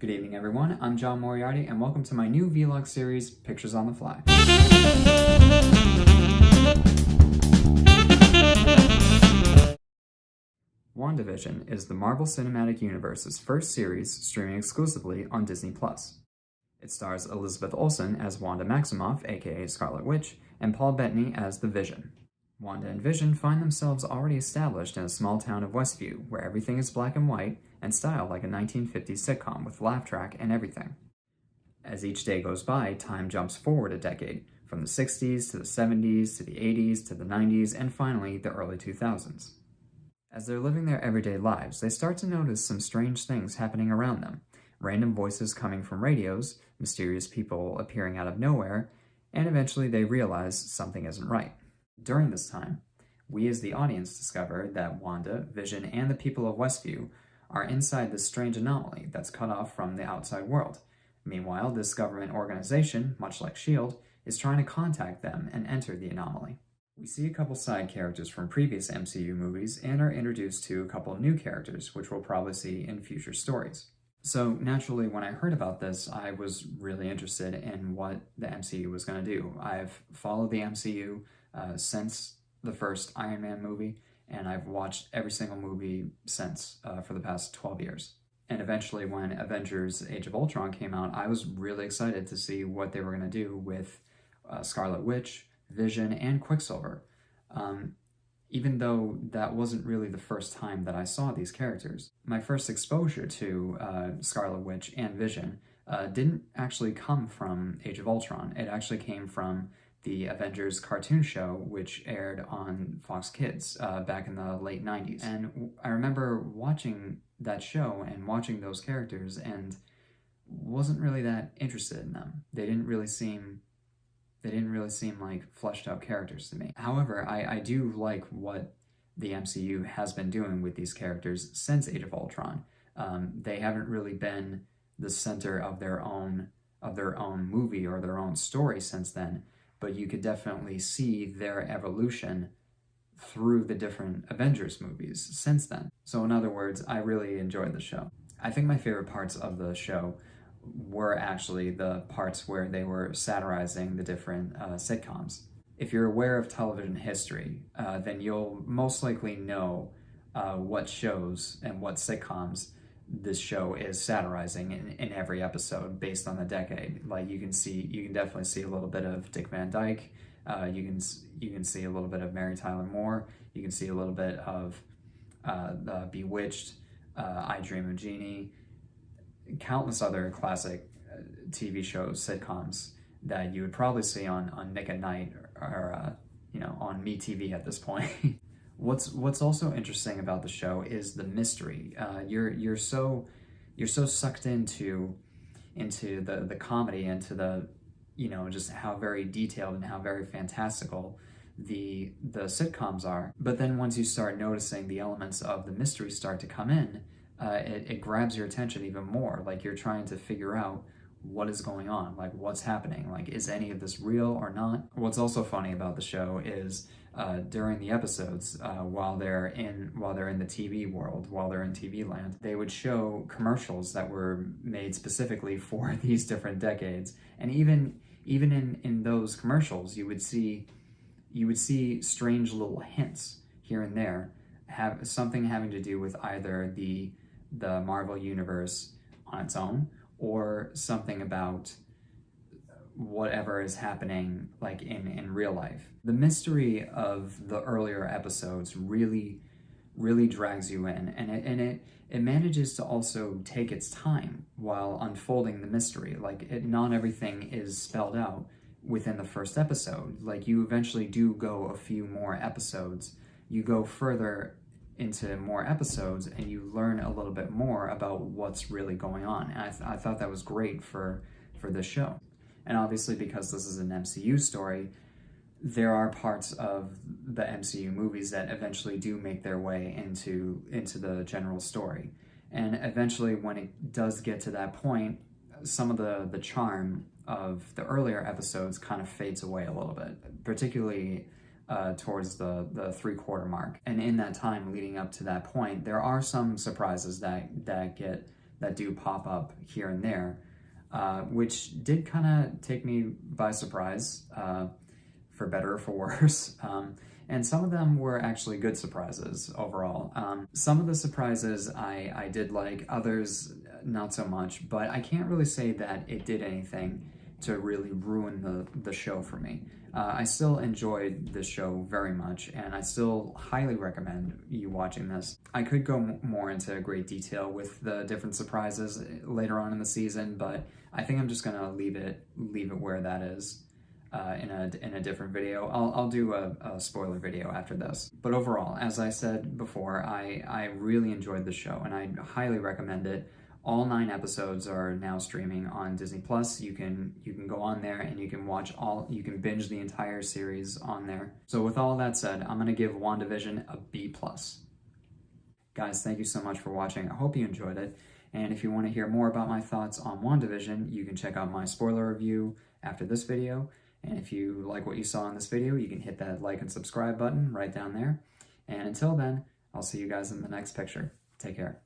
Good evening, everyone. I'm John Moriarty, and welcome to my new vlog series, Pictures on the Fly. Wandavision is the Marvel Cinematic Universe's first series streaming exclusively on Disney+. It stars Elizabeth Olsen as Wanda Maximoff, aka Scarlet Witch, and Paul Bethany as the Vision. Wanda and Vision find themselves already established in a small town of Westview, where everything is black and white and styled like a 1950s sitcom with laugh track and everything. As each day goes by, time jumps forward a decade, from the 60s to the 70s to the 80s to the 90s and finally the early 2000s. As they're living their everyday lives, they start to notice some strange things happening around them. Random voices coming from radios, mysterious people appearing out of nowhere, and eventually they realize something isn't right. During this time, we as the audience discover that Wanda, Vision, and the people of Westview are inside this strange anomaly that's cut off from the outside world. Meanwhile, this government organization, much like S.H.I.E.L.D., is trying to contact them and enter the anomaly. We see a couple side characters from previous MCU movies and are introduced to a couple new characters, which we'll probably see in future stories. So naturally, when I heard about this, I was really interested in what the MCU was going to do. I've followed the MCU since the first Iron Man movie, and I've watched every single movie since for the past 12 years. And eventually, when Avengers Age of Ultron came out, I was really excited to see what they were going to do with Scarlet Witch, Vision, and Quicksilver. Even though that wasn't really the first time that I saw these characters. My first exposure to Scarlet Witch and Vision didn't actually come from Age of Ultron. It actually came from the Avengers cartoon show, which aired on Fox Kids back in the late 90s. And I remember watching that show and watching those characters and wasn't really that interested in them. They didn't really seem like fleshed out characters to me. However, I do like what the MCU has been doing with these characters since Age of Ultron. They haven't really been the center of their own movie or their own story since then, but you could definitely see their evolution through the different Avengers movies since then. So in other words, I really enjoyed the show. I think my favorite parts of the show were actually the parts where they were satirizing the different sitcoms. If you're aware of television history, then you'll most likely know what shows and what sitcoms this show is satirizing in every episode based on the decade. Like you can definitely see a little bit of Dick Van Dyke. You can see a little bit of Mary Tyler Moore. You can see a little bit of the Bewitched, I Dream of Jeannie, countless other classic TV shows, sitcoms that you would probably see on Nick at Night or on MeTV at this point. What's also interesting about the show is the mystery. You're so sucked into the comedy, into the just how very detailed and how very fantastical the sitcoms are. But then once you start noticing the elements of the mystery start to come in, it grabs your attention even more. Like you're trying to figure out what is going on, like what's happening, like is any of this real or not? What's also funny about the show is during the episodes, while they're in the TV world, while they're in TV land, they would show commercials that were made specifically for these different decades. And even in those commercials, you would see strange little hints here and there, have something having to do with either the Marvel universe on its own, or something about whatever is happening like in real life. The mystery of the earlier episodes really drags you in, and it manages to also take its time while unfolding the mystery. Like not everything is spelled out within the first episode. Like you eventually do go a few more episodes, you go further into more episodes, and you learn a little bit more about what's really going on. And I thought that was great for this show. And obviously, because this is an MCU story, there are parts of the MCU movies that eventually do make their way into the general story. And eventually, when it does get to that point, some of the charm of the earlier episodes kind of fades away a little bit, particularly towards the 3/4 mark. And in that time leading up to that point, there are some surprises that get that do pop up here and there, which did kind of take me by surprise, for better or for worse. And some of them were actually good surprises overall. Some of the surprises I did like, others not so much, but I can't really say that it did anything to really ruin the show for me. I still enjoyed this show very much, and I still highly recommend you watching this. I could go more into great detail with the different surprises later on in the season, but I think I'm just gonna leave it where that is. In a different video. I'll do a spoiler video after this. But overall, as I said before, I really enjoyed the show, and I highly recommend it. All 9 episodes are now streaming on Disney Plus. You can go on there and you can binge the entire series on there. So with all that said, I'm gonna give WandaVision a B+. Guys, thank you so much for watching. I hope you enjoyed it. And if you want to hear more about my thoughts on WandaVision, you can check out my spoiler review after this video. And if you like what you saw in this video, you can hit that like and subscribe button right down there. And until then, I'll see you guys in the next picture. Take care.